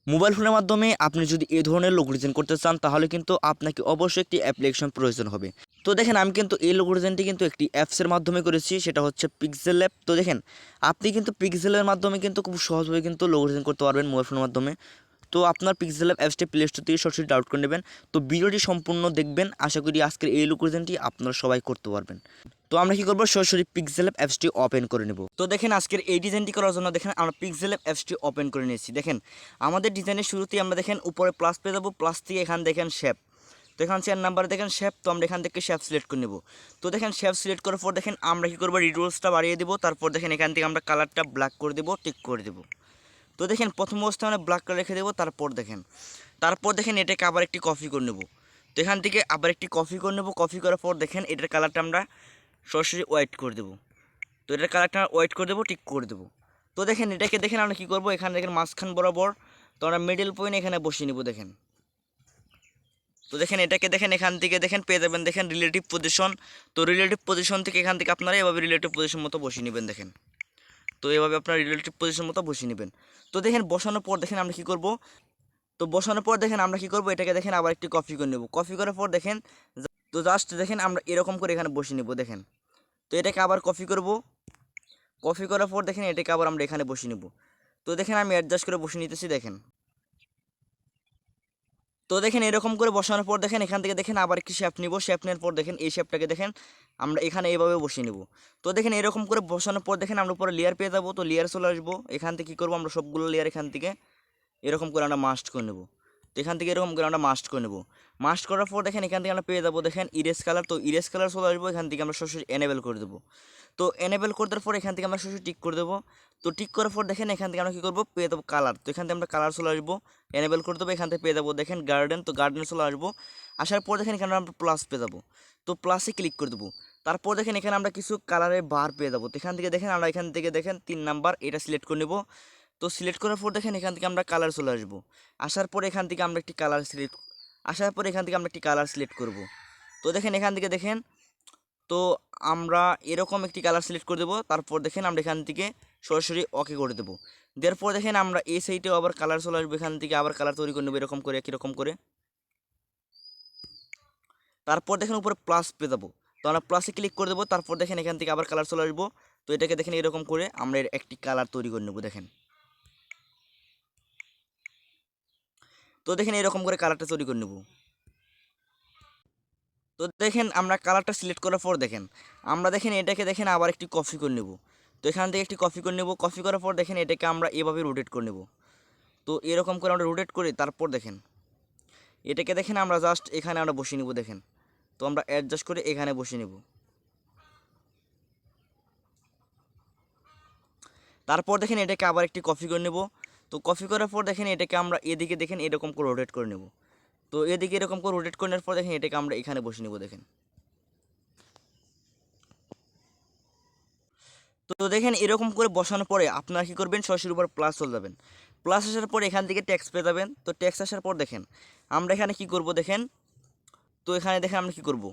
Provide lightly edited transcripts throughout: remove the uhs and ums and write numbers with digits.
Mobile ফোনের মাধ্যমে আপনি যদি এই ধরনের লোগো ডিজাইন করতে চান তাহলে কিন্তু আপনাকে অবশ্যই একটি অ্যাপ্লিকেশন প্রয়োজন হবে। তো দেখেন আমি কিন্তু এই লোগো ডিজাইনটি কিন্তু একটি অ্যাপসের মাধ্যমে করেছি, সেটা হচ্ছে পিক্সেল ল্যাব। তো দেখেন আপনি কিন্তু পিক্সেলের মাধ্যমে কিন্তু খুব সহজভাবে কিন্তু লোগো ডিজাইন করতে পারবেন মোবাইল ফোনের মাধ্যমে। তো আপনার পিক্সেলab অ্যাপসটি প্লে স্টোর থেকে সরাসরি ডাউনলোড করে নেবেন। তো ভিডিওটি সম্পূর্ণ দেখবেন, আশা করি আজকের এই লোগো ডিজাইনটি আপনারা সবাই করতে পারবেন। তো আমরা কি করব, সরাসরি পিক্সেলab অ্যাপসটি ওপেন করে নেব। তো দেখেন আজকের এই ডিজাইনটি করার জন্য দেখেন আমরা পিক্সেলab অ্যাপসটি ওপেন করে নিয়েছি। দেখেন আমাদের ডিজাইনের শুরুতেই আমরা দেখেন উপরে প্লাস পেয়ে যাবো, প্লাস থেকে এখান দেখেন শেপ। তো এখান 4 নাম্বারে দেখেন শেপ, তো আমরা এখান থেকে শেপ সিলেক্ট করে নেব। তো দেখেন শেপ সিলেক্ট করার পর দেখেন আমরা কি করব, রিডুলসটা বাড়িয়ে দেবো। তারপর দেখেন এখান থেকে আমরা কালারটা ব্ল্যাক করে দেবো, টিক করে দেবো। তো দেখেন প্রথম অবস্থায় আমরা ব্ল্যাক কালার রেখে দেবো। তারপর দেখেন এটাকে আবার একটি কপি করে নেব। তো এখান থেকে আবার একটি কপি করে নেব। কপি করার পর দেখেন এটার কালারটা আমরা সরাসরি হোয়াইট করে দেবো। তো এটার কালারটা হোয়াইট করে দেবো, টিক করে দেবো। তো দেখেন এটাকে দেখেন আমরা কী করবো, এখানে দেখেন মাঝখান বরাবর তো আমরা মিডল পয়েন্ট এখানে বসিয়ে নেব। দেখেন তো দেখেন এটাকে দেখেন এখান থেকে দেখেন পেয়ে যাবেন দেখেন রিলেটিভ পজিশন। তো রিলেটিভ পজিশন থেকে এখান থেকে আপনারা এভাবে রিলেটিভ পজিশন মতো বসিয়ে নেবেন। দেখেন তো এভাবে আপনার রিলেটিভ পজিশন মতো বসিয়ে নেবেন। তো দেখেন বসানোর পর দেখেন আমরা কী করবো, তো বসানোর পর দেখেন আমরা কী করবো, এটাকে দেখেন আবার একটি কপি করে নেব। কপি করার পর দেখেন তো জাস্ট দেখেন আমরা এরকম করে এখানে বসিয়ে নেব। দেখেন তো এটাকে আবার কপি করব। কপি করার পর দেখেন এটাকে আবার আমরা এখানে বসিয়ে নেব। তো দেখেন আমি অ্যাডজাস্ট করে বসিয়ে নিতেছি। দেখেন তো দেখেন এরকম করে বসানোর পর দেখেন এখান থেকে দেখেন আবার একটি শেপ নিব। শেপ নেওয়ার পর দেখেন এই শেপটাকে দেখেন আমরা এখানে এইভাবে বসিয়ে নেব। তো দেখেন এরকম করে বসানোর পর দেখেন আমরা উপরে লেয়ার পেয়ে যাবো। তো লেয়ার চলে আসবো, এখান থেকে কী করবো, আমরা সবগুলো লেয়ার এখান থেকে এরকম করে আমরা মাস্ট করে নেব। তো এখান থেকে এরকম করে আমরা মাস্ট করে নেব। মাস্ট করার পর দেখেন এখান থেকে আমরা পেয়ে যাবো দেখেন ইরেজ কালার। তো ইরেজ কালার চলে আসবো, এখান থেকে আমরা সরাসরি এনেবেল করে দেবো। তো এনেবেল করে দেওয়ার পর এখান থেকে আমরা সরাসরি টিক করে দেবো। তো টিক করার পর দেখেন এখান থেকে আমরা কী করবো, পেয়ে দেবো কালার। তো এখান থেকে আমরা কালার চলে আসবো, এনেবেল করে দেবো। এখান থেকে পেয়ে যাবো দেখেন গার্ডেন। তো গার্ডেনে চলে আসবো, আসার পর দেখেন এখানে আমরা প্লাস পেয়ে যাবো। তো প্লাসে ক্লিক করে দেবো। তারপর দেখেন এখানে আমরা কিছু কালারের বার পেয়ে যাবো। তো এখান থেকে দেখেন আমরা এখান থেকে দেখেন 3 নাম্বার এটা সিলেক্ট করে নেব। তো সিলেক্ট করার পর দেখেন এখান থেকে আমরা কালার চলে আসবো। আসার পর এখান থেকে আমরা একটি কালার সিলেক্ট আসার পর এখান থেকে আমরা একটি কালার সিলেক্ট করব। তো দেখেন এখান থেকে দেখেন তো আমরা এরকম একটি কালার সিলেক্ট করে দেবো। তারপর দেখেন আমরা এখান থেকে সরাসরি ওকে করে দেবো। দেওয়ার পর দেখেন আমরা এই সাইডেও আবার কালার চলে আসবো, এখান থেকে আবার কালার তৈরি করে নেবো এরকম করে, একই রকম করে। তারপর দেখেন উপরে প্লাস পেয়ে যাবো। তো আমরা প্লাসে ক্লিক করে দেবো। তারপর দেখেন এখান থেকে আবার কালার চলে আসবো। তো এটাকে দেখেন এরকম করে আমরা এর একটি কালার তৈরি করে নেবো। দেখেন তো দেখেন এরকম করে কালারটা তৈরি করে নেব। তো দেখেন আমরা কালারটা সিলেক্ট করার পর দেখেন আমরা দেখেন এটাকে দেখেন আবার একটি কপি করে নেব। তো এখান থেকে একটি কপি করে নেব। কপি করার পর দেখেন এটাকে আমরা এভাবে রোটেট করে নেব। তো এরকম করে আমরা রোটেট করি। তারপর দেখেন এটাকে দেখেন আমরা জাস্ট এখানে আমরা বসিয়ে নেব। দেখেন তো আমরা অ্যাডজাস্ট করে এখানে বসিয়ে নেব। তারপর দেখেন এটাকে আবার একটি কপি করে নেব। তো কপি করার পর দেখেন এটাকে আমরা এদিকে দেখেন এরকম করে রোটেট করে নেব। তো এদিকে এরকম করে রোটেট করে নেওয়ার পর দেখেন এটাকে আমরা এখানে বসিয়ে নেব। দেখেন তো দেখেন এরকম করে বসানোর পরে আপনারা কী করবেন, সরাসরি উপর প্লাস চলে যাবেন। প্লাস আসার পর এখান থেকে ট্যাক্স পেয়ে যাবেন। তো ট্যাক্স আসার পর দেখেন আমরা এখানে কি করব, দেখেন তো এখানে দেখেন আমরা কি করব।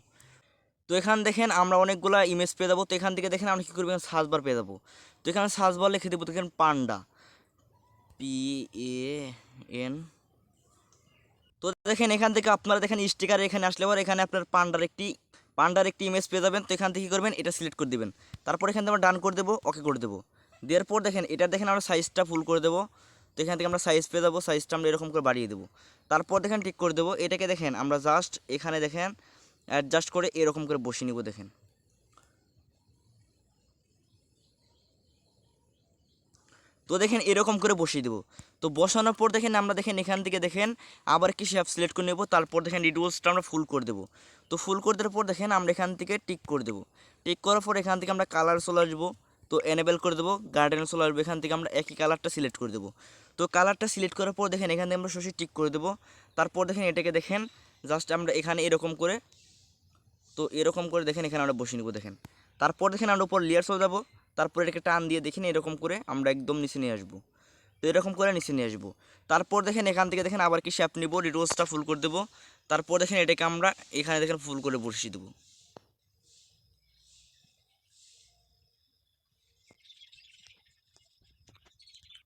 তো এখান দেখেন আমরা অনেকগুলা ইমেজ পেয়ে যাবো। তো এখান থেকে দেখেন আমরা কী করবো, সার্চ বার পেয়ে যাবো। তো এখানে সার্চ বার লিখে দেবো দেখেন পান্ডা, PAN। তো দেখেন এখান থেকে আপনারা দেখেন স্টিকার এখানে আসলে পর এখানে আপনার পান্ডার একটি ইমেজ পেয়ে যাবেন। তো এখান থেকে কী করবেন, এটা সিলেক্ট করে দেবেন। তারপর এখান থেকে আমরা ডান করে দেবো, ওকে করে দেবো। দেওয়ার পর দেখেন এটা দেখেন আমরা সাইজটা ফুল করে দেবো। তো এখান থেকে আমরা সাইজ পেয়ে যাবো, সাইজটা আমরা এরকম করে বাড়িয়ে দেবো। তারপর দেখেন ঠিক করে দেবো। এটাকে দেখেন আমরা জাস্ট এখানে দেখেন অ্যাডজাস্ট করে এরকম করে বসিয়ে নিব। দেখেন তো দেখেন এরকম করে বসিয়ে দেবো। তো বসানোর পর দেখেন আমরা দেখেন এখান থেকে দেখেন আবার কি শেপ সিলেক্ট করে নেব। তারপর দেখেন রিডুয়ালসটা আমরা ফুল করে দেবো। তো ফুল করে দেওয়ার পর দেখেন আমরা এখান থেকে টিক করে দেবো। টিক করার পর এখান থেকে আমরা কালার চলে আসবো। তো এনেবেল করে দেবো, গার্ডেন চলে আসবো। এখান থেকে আমরা একই কালারটা সিলেক্ট করে দেবো। তো কালারটা সিলেক্ট করার পর দেখেন এখান থেকে আমরা সরাসরি টিক করে দেবো। তারপর দেখেন এটাকে দেখেন জাস্ট আমরা এখানে এরকম করে, তো এরকম করে দেখেন এখানে আমরা বসিয়ে নেব। দেখেন তারপর দেখেন আমরা উপর লেয়ার চলে যাবো। তারপর এটাকে টান দিয়ে দেখেন এরকম করে আমরা একদম নিচে নিয়ে আসবো। তো এরকম করে নিচে নিয়ে আসবো। তারপর দেখেন এখান থেকে দেখেন আবার কি শেপ নিব, রিডোজটা ফুল করে দেবো। তারপর দেখেন এটাকে আমরা এখানে দেখেন ফুল করে বসিয়ে দেবো।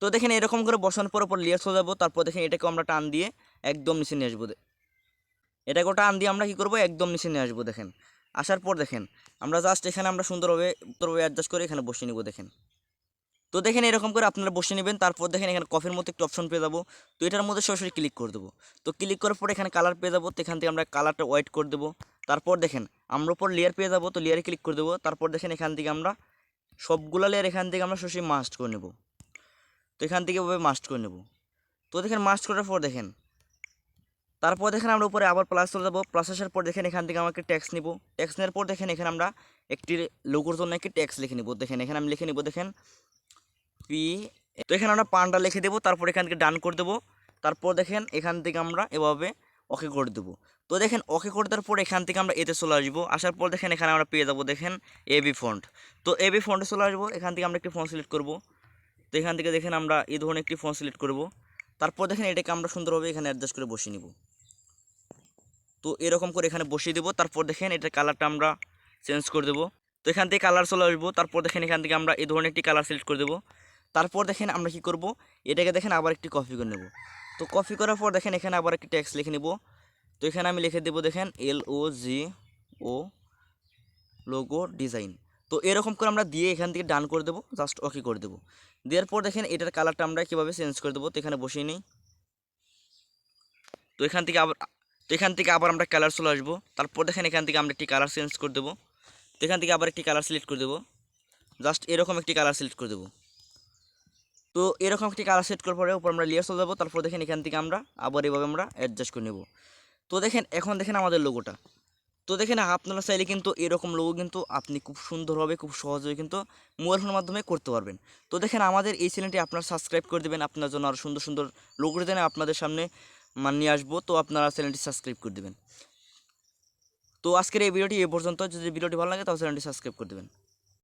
তো তো দেখেন এরকম করে বসানোর পর উপর লেয়ার চলে যাবো, তারপর দেখেন এটাকে আমরা টান দিয়ে একদম নিচে নিয়ে আসবো। এটাকে টান দিয়ে আমরা কী করবো, একদম নিচে নিয়ে আসবো। দেখেন আসার পর দেখেন আমরা জাস্ট এখানে আমরা সুন্দরভাবে অ্যাডজাস্ট করে এখানে বসিয়ে নিব। দেখেন তো দেখেন এরকম করে আপনারা বসিয়ে নেবেন। তারপর দেখেন এখানে কফির মতো একটি অপশন পেয়ে যাবো, তো এটার মধ্যে সরাসরি ক্লিক করে দেবো। তো ক্লিক করার পর এখানে কালার পেয়ে যাবো, তো এখান থেকে আমরা কালারটা হোয়াইট করে দেবো। তারপর দেখেন আমরা উপর লেয়ার পেয়ে যাবো, তো লেয়ারে ক্লিক করে দেবো। তারপর দেখেন এখান থেকে আমরা সবগুলো লেয়ার এখান থেকে আমরা সরাসরি মাস্ট করে নেব। তো এখান থেকে ওভাবে মাস্ট করে নেব। তো দেখেন মাস্ট করার পর দেখেন তারপর দেখেন আমরা উপরে আবার প্লাস চলে যাবো। প্লাস আসার পর দেখেন এখান থেকে আমাকে ট্যাক্স নিব। ট্যাক্স নেওয়ার পর দেখেন এখানে আমরা একটি লোগোর জন্য একটি ট্যাক্স লিখে নিব। দেখেন এখানে আমি লিখে নিব দেখেন পি। তো এখানে আমরা পান্ডা লিখে দেবো। তারপর এখান থেকে ডান করে দেবো। তারপর দেখেন এখান থেকে আমরা এভাবে ওকে করে দেবো। তো দেখেন ওকে করে দেওয়ার পর এখান থেকে আমরা এতে চলে আসবো। আসার পর দেখেন এখানে আমরা পেয়ে যাবো দেখেন এবি ফন্ট। তো এবি ফন্টে চলে আসবো। এখান থেকে আমরা একটি ফন্ট সিলেক্ট করব। তো এখান থেকে দেখেন আমরা এই ধরনের একটি ফন্ট সিলেক্ট করব। তারপর দেখেন এটাকে আমরা সুন্দরভাবে এখানে অ্যাডজাস্ট করে বসিয়ে নিব। তো এরকম করে এখানে বসিয়ে দেবো। তারপর দেখেন এটার কালারটা আমরা চেঞ্জ করে দেবো। তো এখান থেকে কালার চলে আসবো। তারপর দেখেন এখান থেকে আমরা এই ধরনের একটি কালার সিলেক্ট করে দেবো। তারপর দেখেন আমরা কি করব, এটাকে দেখেন আবার একটি কপি করে নেব। তো কপি করার পর দেখেন এখানে আবার একটি টেক্সট লিখে নেব। তো এখানে আমি লিখে দেবো দেখেন LOGO লোগো ডিজাইন। তো এরকম করে আমরা দিয়ে এখান থেকে ডান করে দেবো, জাস্ট ওকে করে দেবো। দেওয়ার পর দেখেন এটার কালারটা আমরা কীভাবে চেঞ্জ করে দেবো, তো এখানে বসিয়ে নিই। তো এখান থেকে আবার আমরা কালার চলে আসবো। তারপর দেখেন এখান থেকে আমরা একটি কালার চেঞ্জ করে দেবো। তো এখান থেকে আবার একটি কালার সিলেক্ট করে দেবো, জাস্ট এরকম একটি কালার সিলেক্ট করে দেবো। তো এরকম একটি কালার সেট করার পরে উপর আমরা লেয়ার চলে যাবো। তারপর দেখেন এখান থেকে আমরা আবার এভাবে আমরা অ্যাডজাস্ট করে নেব। তো দেখেন এখন দেখেন আমাদের লোগোটা। তো দেখেন আপনারা চাইলে কিন্তু এরকম লোগো কিন্তু আপনি খুব সুন্দরভাবে খুব সহজে কিন্তু মোবাইল ফোনের মাধ্যমে করতে পারবেন। তো দেখেন আমাদের এই চ্যানেলটি আপনারা সাবস্ক্রাইব করে দেবেন, আপনার জন্য আরও সুন্দর সুন্দর লোগো ডিজাইন আপনাদের সামনে নিয়ে আসবো। তো আপনারা চ্যানেলটি সাবস্ক্রাইব করে দেবেন। তো আজকের এই ভিডিওটি এ পর্যন্ত। যদি ভিডিওটি ভালো লাগে তাহলে চ্যানেলটি সাবস্ক্রাইব করে দেবেন।